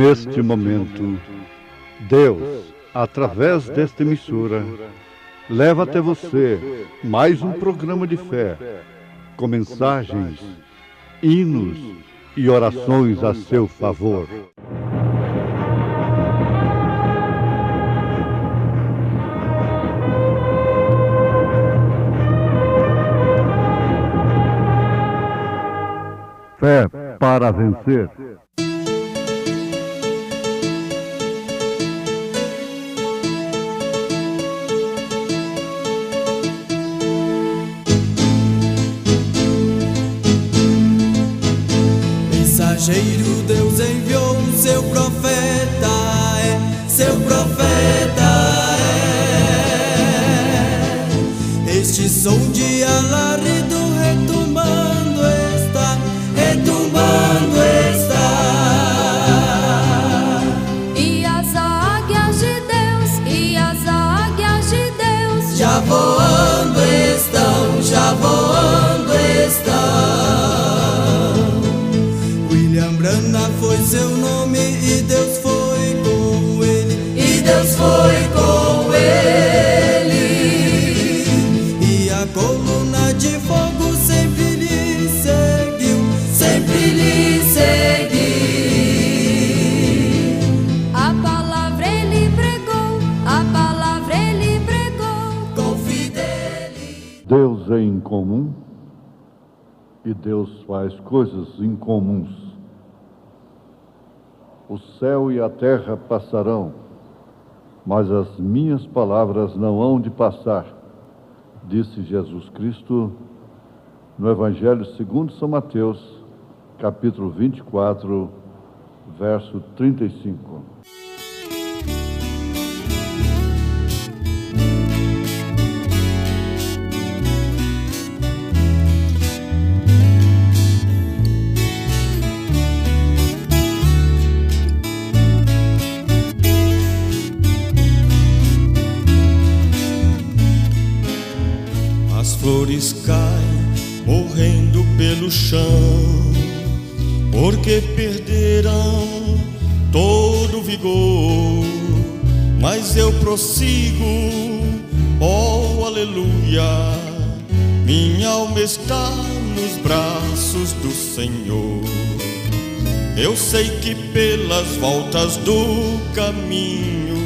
neste momento, Deus, através desta emissora, leva até você mais um programa de fé, com mensagens, hinos e orações a seu favor. Fé para vencer. Mensageiro, Deus enviou seu profeta, seu profeta Este som de alarido retumbando está, retumbando está. E as águias de Deus, e as águias de Deus já voando estão, já voando estão. William Branham foi seu nome e Deus foi com ele, e Deus foi com ele. E a coluna de fogo sempre lhe seguiu, sempre lhe seguiu. A palavra ele pregou, a palavra ele pregou com fidelidade. Deus é incomum e Deus faz coisas incomuns. O céu e a terra passarão, mas as minhas palavras não hão de passar, disse Jesus Cristo no Evangelho segundo São Mateus, capítulo 24, verso 35. Flores caem morrendo pelo chão, porque perderão todo o vigor. Mas eu prossigo, oh aleluia, minha alma está nos braços do Senhor. Eu sei que pelas voltas do caminho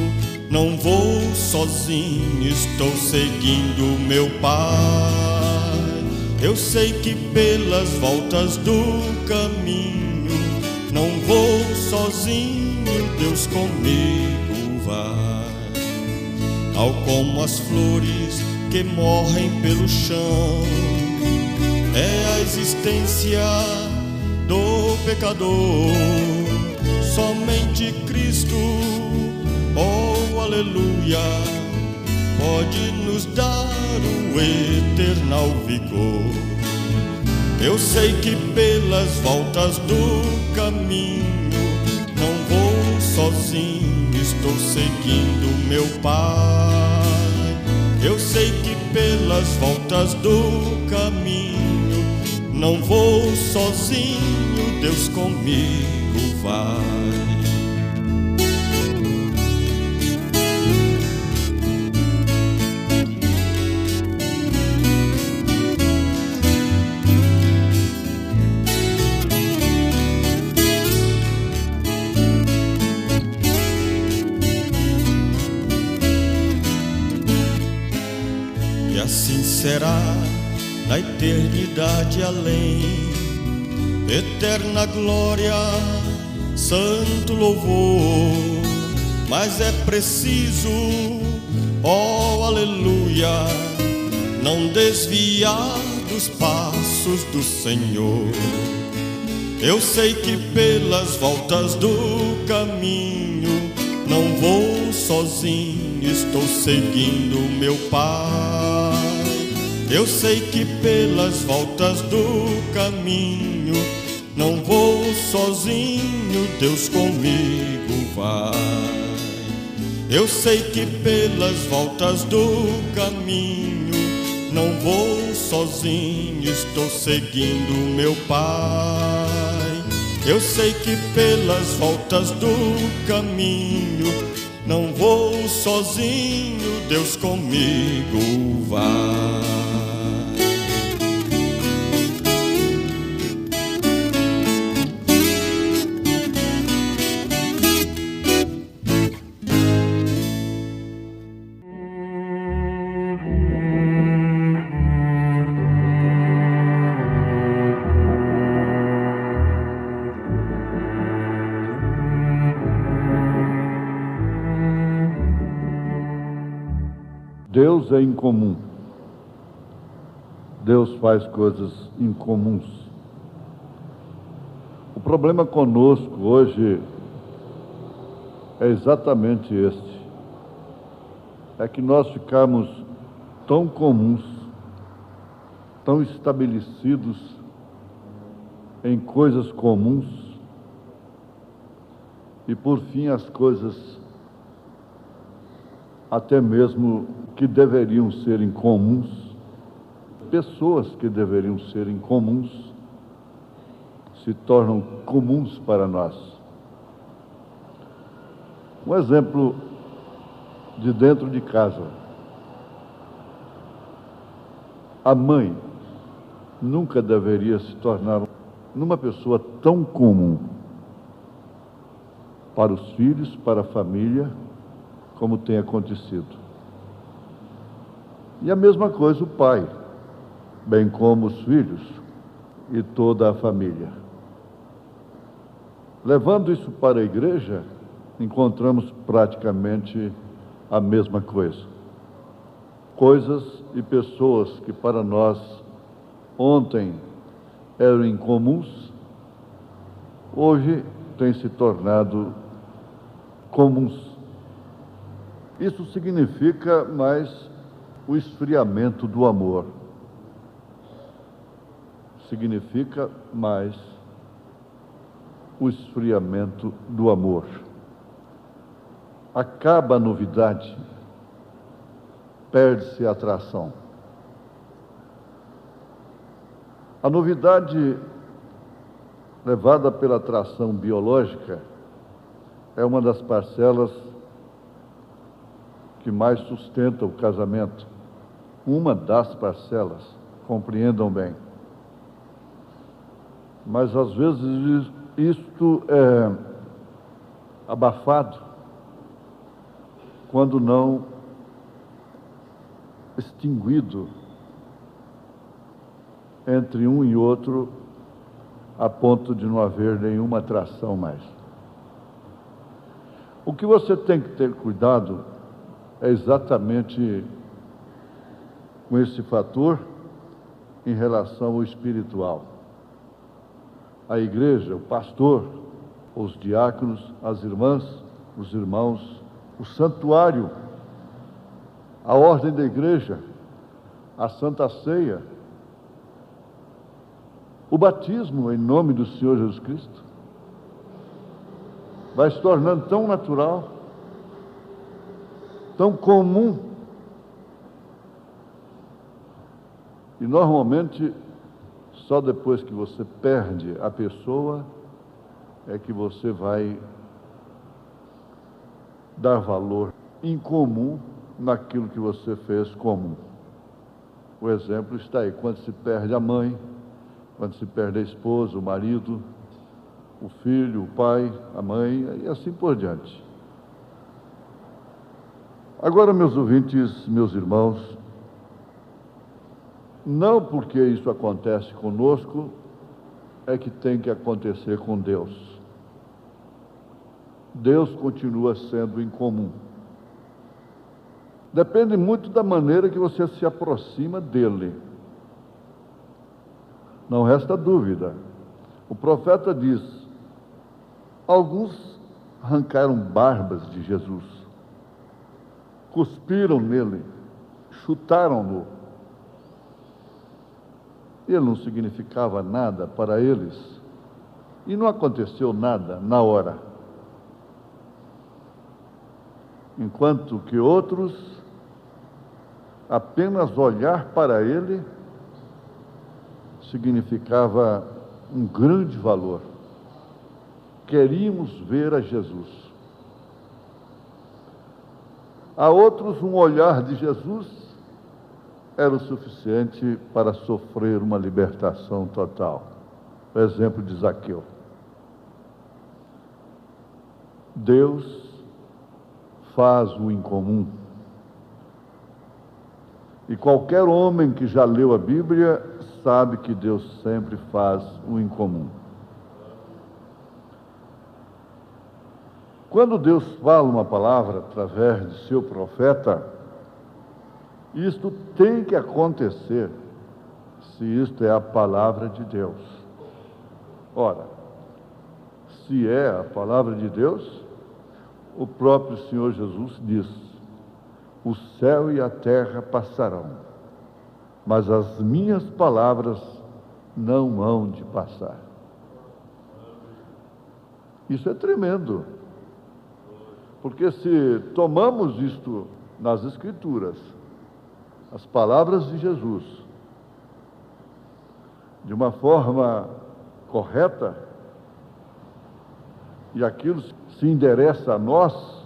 não vou sozinho, estou seguindo meu Pai. Eu sei que pelas voltas do caminho não vou sozinho, Deus comigo vai. Tal como as flores que morrem pelo chão, é a existência do pecador. Somente Cristo, oh aleluia, pode nos dar o eternal vigor. Eu sei que pelas voltas do caminho não vou sozinho, estou seguindo meu Pai. Eu sei que pelas voltas do caminho não vou sozinho, Deus comigo vai. Assim será na eternidade além, eterna glória, santo louvor. Mas é preciso, oh aleluia, não desviar dos passos do Senhor. Eu sei que pelas voltas do caminho não vou sozinho, estou seguindo meu Pai. Eu sei que pelas voltas do caminho não vou sozinho, Deus comigo vai. Eu sei que pelas voltas do caminho não vou sozinho, estou seguindo meu Pai. Eu sei que pelas voltas do caminho não vou sozinho, Deus comigo vai. Deus é incomum. Deus faz coisas incomuns. O problema conosco hoje é exatamente este. É que nós ficamos tão comuns, tão estabelecidos em coisas comuns, e por fim as coisas até mesmo que deveriam ser incomuns, pessoas que deveriam ser incomuns, se tornam comuns para nós. Um exemplo de dentro de casa. A mãe nunca deveria se tornar uma pessoa tão comum para os filhos, para a família, como tem acontecido. E a mesma coisa o pai, bem como os filhos e toda a família. Levando isso para a igreja, encontramos praticamente a mesma coisa. Coisas e pessoas que para nós ontem eram incomuns, hoje têm se tornado comuns. Isso significa mais o esfriamento do amor. Significa mais o esfriamento do amor. Acaba a novidade, perde-se a atração. A novidade levada pela atração biológica é uma das parcelas que mais sustenta o casamento. Uma das parcelas, compreendam bem. Mas às vezes isto é abafado quando não extinguido entre um e outro, a ponto de não haver nenhuma atração mais. O que você tem que ter cuidado é exatamente com esse fator em relação ao espiritual. A igreja, o pastor, os diáconos, as irmãs, os irmãos, o santuário, a ordem da igreja, a Santa Ceia, o batismo em nome do Senhor Jesus Cristo, vai se tornando tão natural, tão comum, e normalmente só depois que você perde a pessoa é que você vai dar valor incomum naquilo que você fez comum. O exemplo está aí, quando se perde a mãe, quando se perde a esposa, o marido, o filho, o pai, a mãe, e assim por diante. Agora, meus ouvintes, meus irmãos, não porque isso acontece conosco, é que tem que acontecer com Deus. Deus continua sendo incomum. Depende muito da maneira que você se aproxima dele. Não resta dúvida. O profeta diz: alguns arrancaram barbas de Jesus, cuspiram nele, chutaram-no. Ele não significava nada para eles, e não aconteceu nada na hora. Enquanto que outros, apenas olhar para ele significava um grande valor. queríamos ver a Jesus. A outros, um olhar de Jesus era o suficiente para sofrer uma libertação total. O exemplo de Zaqueu. Deus faz o incomum. E qualquer homem que já leu a Bíblia sabe que Deus sempre faz o incomum. Quando Deus fala uma palavra através de seu profeta, isto tem que acontecer, se isto é a palavra de Deus. Ora, se é a palavra de Deus, o próprio Senhor Jesus diz: o céu e a terra passarão, mas as minhas palavras não hão de passar. Isso é tremendo, porque se tomamos isto nas Escrituras, as palavras de Jesus, de uma forma correta, e aquilo se endereça a nós,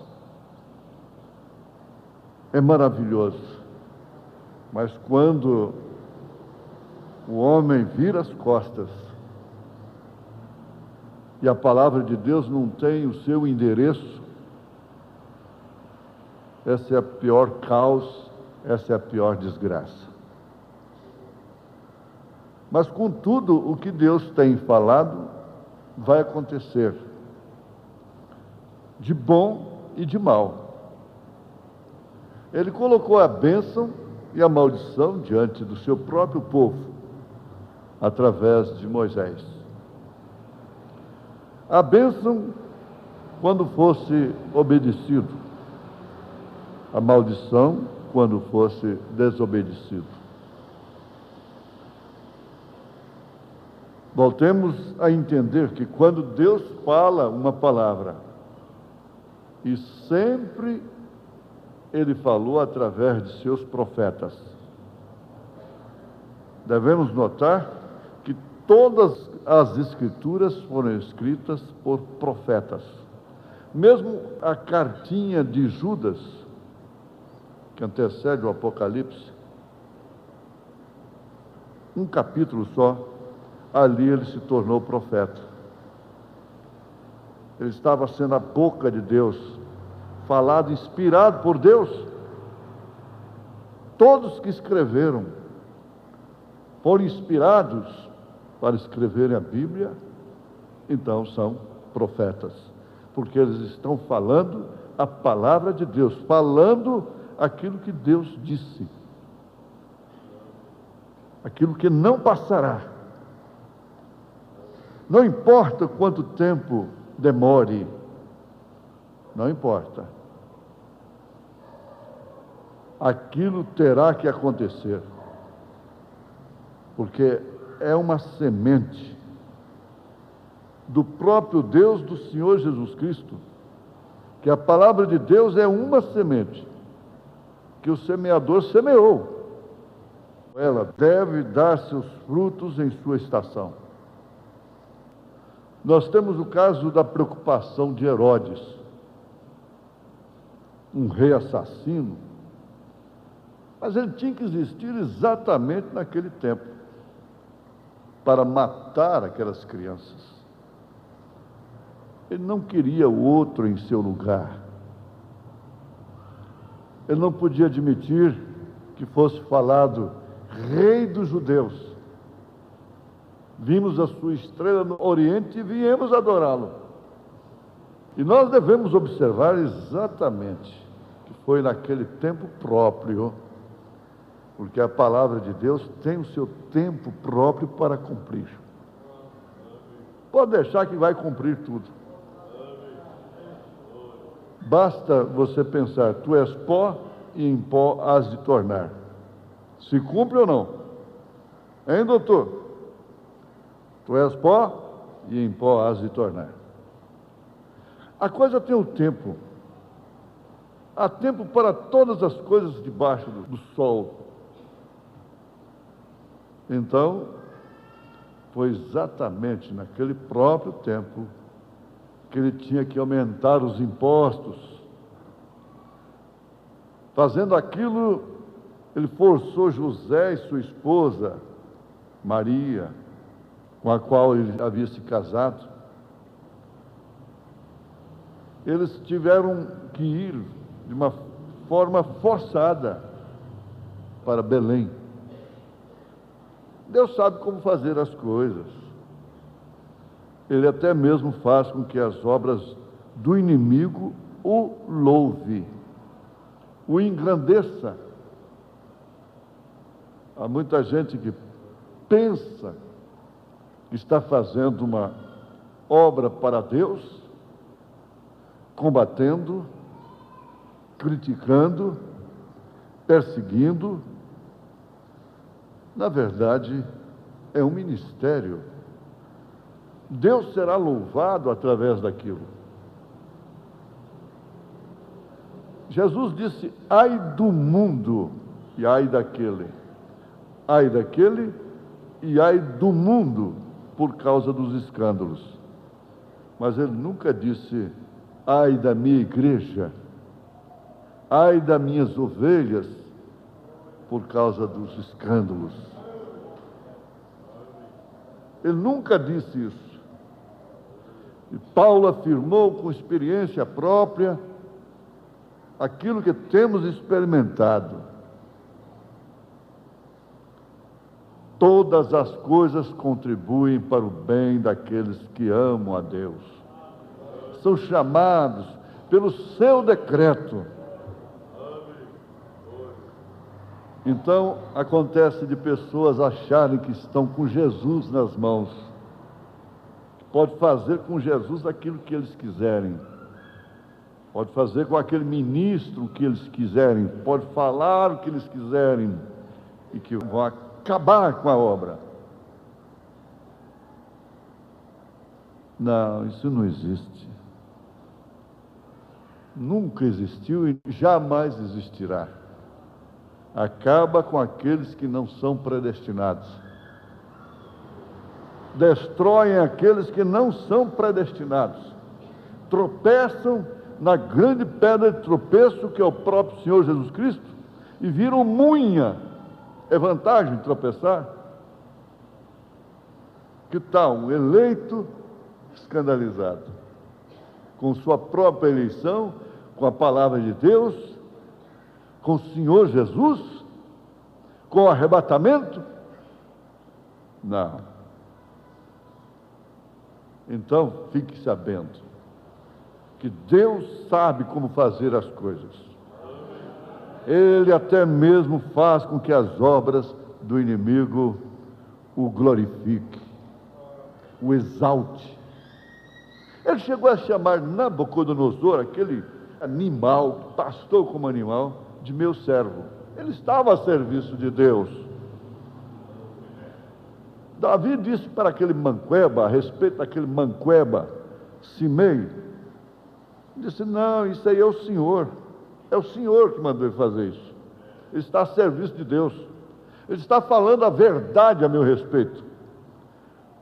é maravilhoso. Mas quando o homem vira as costas e a palavra de Deus não tem o seu endereço, essa é a pior caos, essa é a pior desgraça. Mas, contudo, o que Deus tem falado vai acontecer, de bom e de mal. Ele colocou a bênção e a maldição diante do seu próprio povo, através de Moisés. A bênção, quando fosse obedecido, a maldição, quando fosse desobedecido. Voltemos a entender que quando Deus fala uma palavra, e sempre Ele falou através de seus profetas, devemos notar que todas as Escrituras foram escritas por profetas. Mesmo a cartinha de Judas, que antecede o Apocalipse, um capítulo só, ali ele se tornou profeta. Ele estava sendo a boca de Deus, falado, inspirado por Deus. Todos que escreveram foram inspirados para escreverem a Bíblia, então são profetas, porque eles estão falando a palavra de Deus, falando aquilo que Deus disse, aquilo que não passará. Não importa quanto tempo demore, não importa. Aquilo terá que acontecer, porque é uma semente do próprio Deus, do Senhor Jesus Cristo, que a palavra de Deus é uma semente que o semeador semeou. Ela deve dar seus frutos em sua estação. Nós temos o caso da preocupação de Herodes, um rei assassino, mas ele tinha que existir exatamente naquele tempo, para matar aquelas crianças. Ele não queria o outro em seu lugar. Ele não podia admitir que fosse falado Rei dos Judeus. Vimos a sua estrela no Oriente e viemos adorá-lo. E nós devemos observar exatamente que foi naquele tempo próprio, porque a palavra de Deus tem o seu tempo próprio para cumprir. Pode deixar que vai cumprir tudo. Basta você pensar: tu és pó e em pó has de tornar. Se cumpre ou não? Hein, doutor? Tu és pó e em pó has de tornar. A coisa tem um tempo. Há tempo para todas as coisas debaixo do sol. Então, foi exatamente naquele próprio tempo que ele tinha que aumentar os impostos. Fazendo aquilo, ele forçou José e sua esposa, Maria, com a qual ele havia se casado. Eles tiveram que ir de uma forma forçada para Belém. Deus sabe como fazer as coisas. Ele até mesmo faz com que as obras do inimigo o louve, o engrandeça. Há muita gente que pensa que está fazendo uma obra para Deus, combatendo, criticando, perseguindo. Na verdade, é um ministério. Deus será louvado através daquilo. Jesus disse: ai do mundo e ai daquele. Ai daquele e ai do mundo por causa dos escândalos. Mas ele nunca disse: ai da minha igreja, ai das minhas ovelhas por causa dos escândalos. Ele nunca disse isso. E Paulo afirmou com experiência própria aquilo que temos experimentado. Todas as coisas contribuem para o bem daqueles que amam a Deus. São chamados pelo seu decreto. Então, acontece de pessoas acharem que estão com Jesus nas mãos. Pode fazer com Jesus aquilo que eles quiserem. Pode fazer com aquele ministro o que eles quiserem. Pode falar o que eles quiserem. E que vão acabar com a obra. Não, isso não existe. Nunca existiu e jamais existirá. Acaba com aqueles que não são predestinados. Destroem aqueles que não são predestinados. Tropeçam na grande pedra de tropeço que é o próprio Senhor Jesus Cristo e viram munha. É vantagem tropeçar? Que tal um eleito escandalizado? Com sua própria eleição, com a palavra de Deus, com o Senhor Jesus, com o arrebatamento? Não. Então, fique sabendo que Deus sabe como fazer as coisas. Ele até mesmo faz com que as obras do inimigo o glorifique, o exalte. Ele chegou a chamar Nabucodonosor, aquele animal, pastor como animal, de meu servo. Ele estava a serviço de Deus. Davi disse para aquele manqueba, a respeito daquele manqueba, Simei, disse: não, isso aí é o Senhor que mandou ele fazer isso. Ele está a serviço de Deus. Ele está falando a verdade a meu respeito.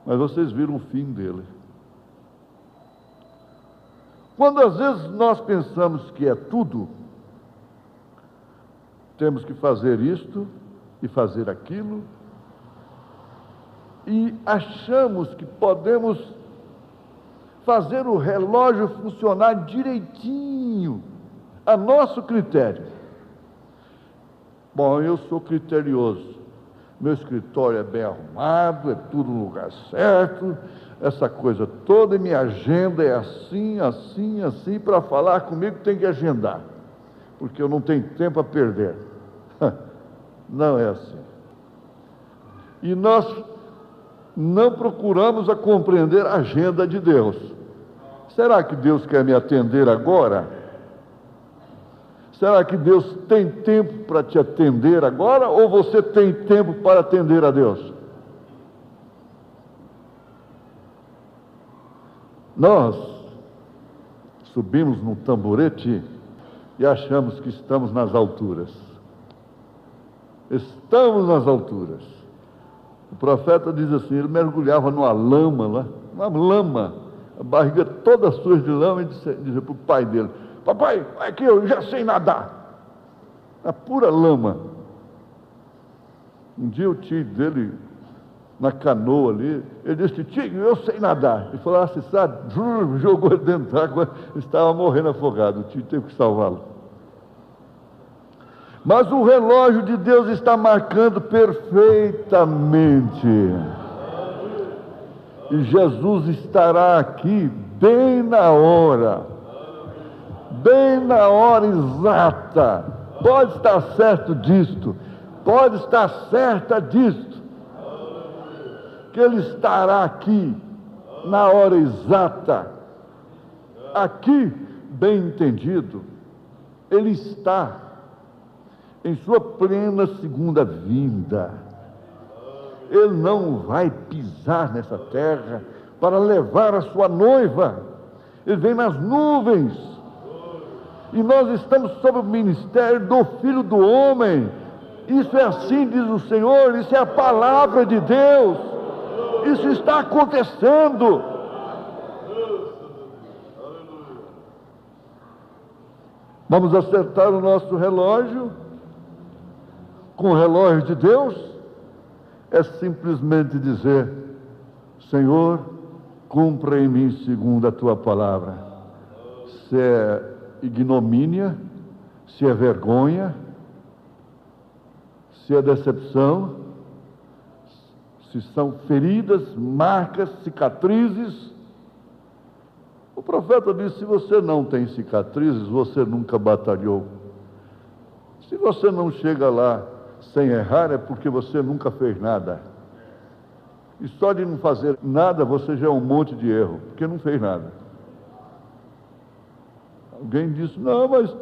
Mas vocês viram o fim dele. Quando às vezes nós pensamos que é tudo, temos que fazer isto e fazer aquilo, e achamos que podemos fazer o relógio funcionar direitinho, a nosso critério. Bom, eu sou criterioso, meu escritório é bem arrumado, é tudo no lugar certo, essa coisa toda, e minha agenda é assim, assim, assim. Para falar comigo tem que agendar, porque eu não tenho tempo a perder. Não é assim. E nós não procuramos a compreender a agenda de Deus. Será que Deus quer me atender agora? Será que Deus tem tempo para te atender agora, ou você tem tempo para atender a Deus? Nós subimos num tamborete e achamos que estamos nas alturas. Estamos nas alturas. O profeta diz assim, ele mergulhava numa lama lá, uma lama, a barriga toda suja de lama, e dizia para o pai dele: papai, vai aqui, eu já sei nadar. A pura lama. Um dia o tio dele, na canoa ali, ele disse: tio, eu sei nadar. Ele falou: você sabe? Jogou ele dentro d'água, estava morrendo afogado. O tio teve que salvá-lo. Mas o relógio de Deus está marcando perfeitamente. E Jesus estará aqui bem na hora exata. Pode estar certo disto, pode estar certa disto, que Ele estará aqui na hora exata. Aqui, bem entendido, Ele está em sua plena segunda vinda. Ele não vai pisar nessa terra para levar a sua noiva. Ele vem nas nuvens. E nós estamos sob o ministério do Filho do Homem. Isso é assim, diz o Senhor, isso é a palavra de Deus. Isso está acontecendo. Vamos acertar o nosso relógio com o relógio de Deus? É simplesmente dizer: Senhor, cumpra em mim segundo a tua palavra. Se é ignomínia, se é vergonha, se é decepção, se são feridas, marcas, cicatrizes. O profeta disse: se você não tem cicatrizes, você nunca batalhou. Se você não chega lá sem errar, é porque você nunca fez nada. E só de não fazer nada, você já é um monte de erro, porque não fez nada. Alguém disse: não, mas,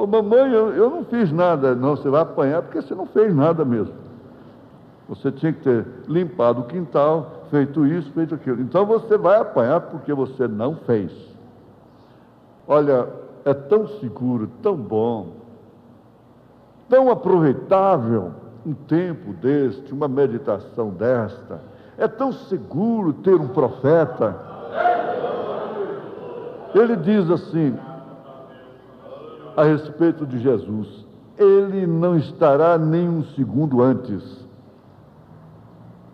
mamãe, eu não fiz nada. Não, você vai apanhar porque você não fez nada mesmo. Você tinha que ter limpado o quintal, feito isso, feito aquilo. Então você vai apanhar porque você não fez. Olha, é tão seguro, tão bom, tão aproveitável um tempo deste, uma meditação desta. É tão seguro ter um profeta. Ele diz assim, a respeito de Jesus: ele não estará nem um segundo antes.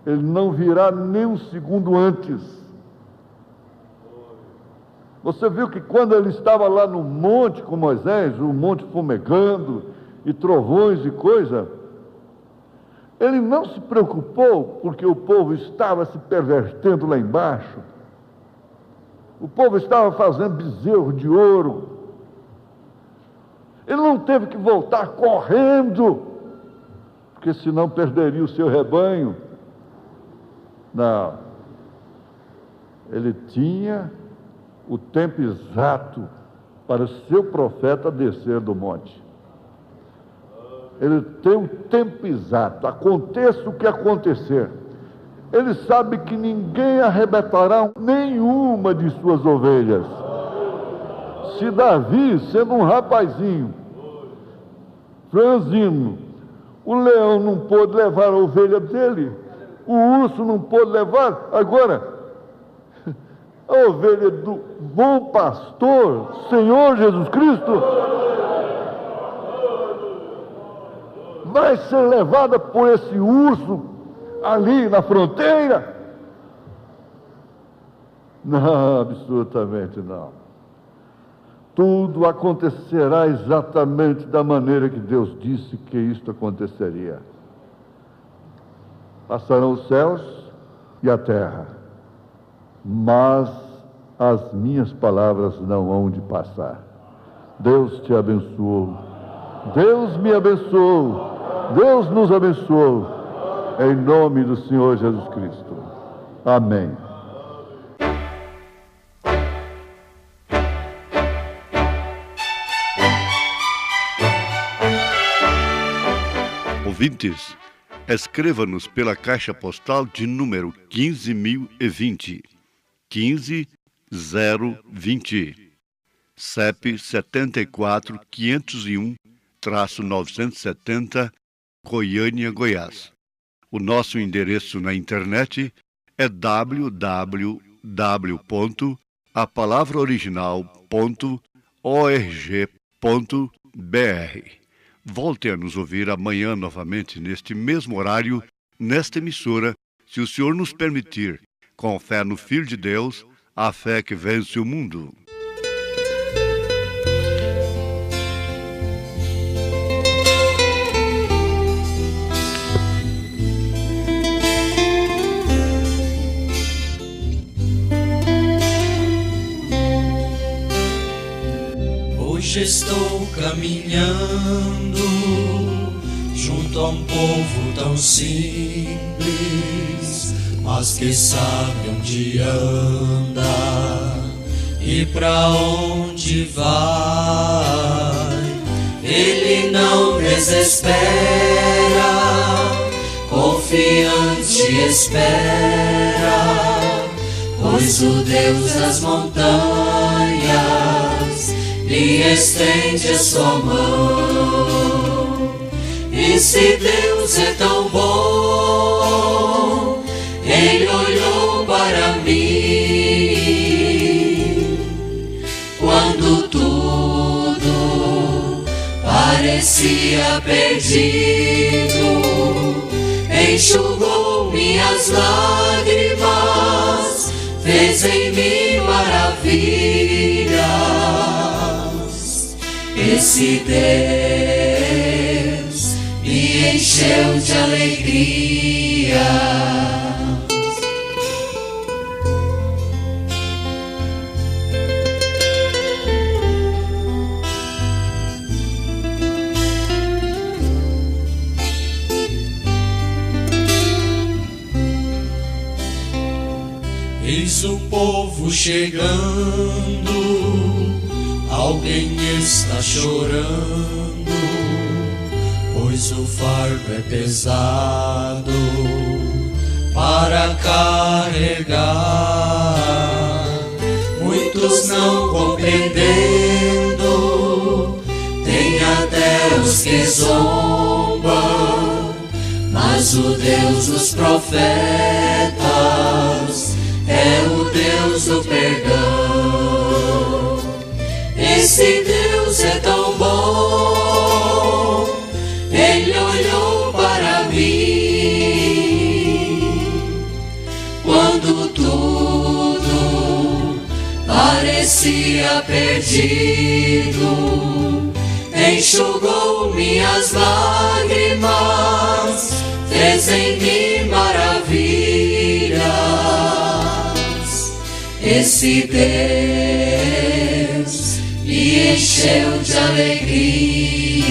Ele não virá nem um segundo antes. Você viu que quando ele estava lá no monte com Moisés, o monte fumegando, e trovões e coisa, ele não se preocupou porque o povo estava se pervertendo lá embaixo. O povo estava fazendo bezerro de ouro. Ele não teve que voltar correndo, porque senão perderia o seu rebanho. Não. Ele tinha o tempo exato para o seu profeta descer do monte. Ele tem o tempo exato, aconteça o que acontecer. Ele sabe que ninguém arrebatará nenhuma de suas ovelhas. Se Davi, sendo um rapazinho, franzino, o leão não pôde levar a ovelha dele, o urso não pôde levar, agora, a ovelha do bom pastor, Senhor Jesus Cristo, vai ser levada por esse urso ali na fronteira? Não, absolutamente não. Tudo acontecerá exatamente da maneira que Deus disse que isto aconteceria. Passarão os céus e a terra, mas as minhas palavras não hão de passar. Deus te abençoou. Deus me abençoou. Deus nos abençoou, em nome do Senhor Jesus Cristo. Amém. Ouvintes, escreva-nos pela caixa postal de número 15.020, 15020, CEP 74.501-970, Goiânia, Goiás. O nosso endereço na internet é www.awr.org. www.apalavraoriginal.org.br. Volte a nos ouvir amanhã novamente, neste mesmo horário, nesta emissora, se o Senhor nos permitir, com fé no Filho de Deus, a fé que vence o mundo. Hoje estou caminhando junto a um povo tão simples, mas que sabe onde anda e pra onde vai. Ele não desespera, confiante espera, pois o Deus das montanhas lhe estende a sua mão. E se Deus é tão bom, Ele olhou para mim quando tudo parecia perdido, enxugou minhas lágrimas, fez em mim maravilhas. Esse Deus me encheu de alegria. Eis o povo chegando, alguém está chorando, pois o fardo é pesado para carregar. Muitos não compreendendo, tem até os que zombam, mas o Deus dos profetas é o Deus do perdão. Esse Deus é tão bom, Ele olhou para mim quando tudo parecia perdido, enxugou minhas lágrimas, fez em mim maravilhas. Esse Deus me encheu de alegria.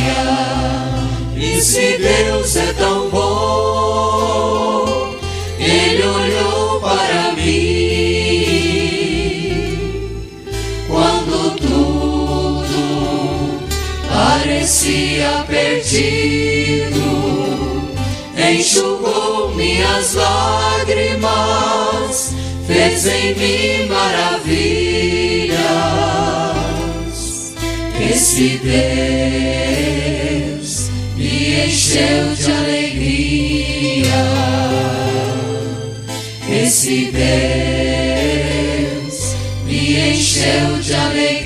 E se Deus é tão bom, Ele olhou para mim quando tudo parecia perdido, enxugou minhas lágrimas, fez em mim maravilhas. Esse Deus me encheu de alegria. Esse Deus me encheu de alegria.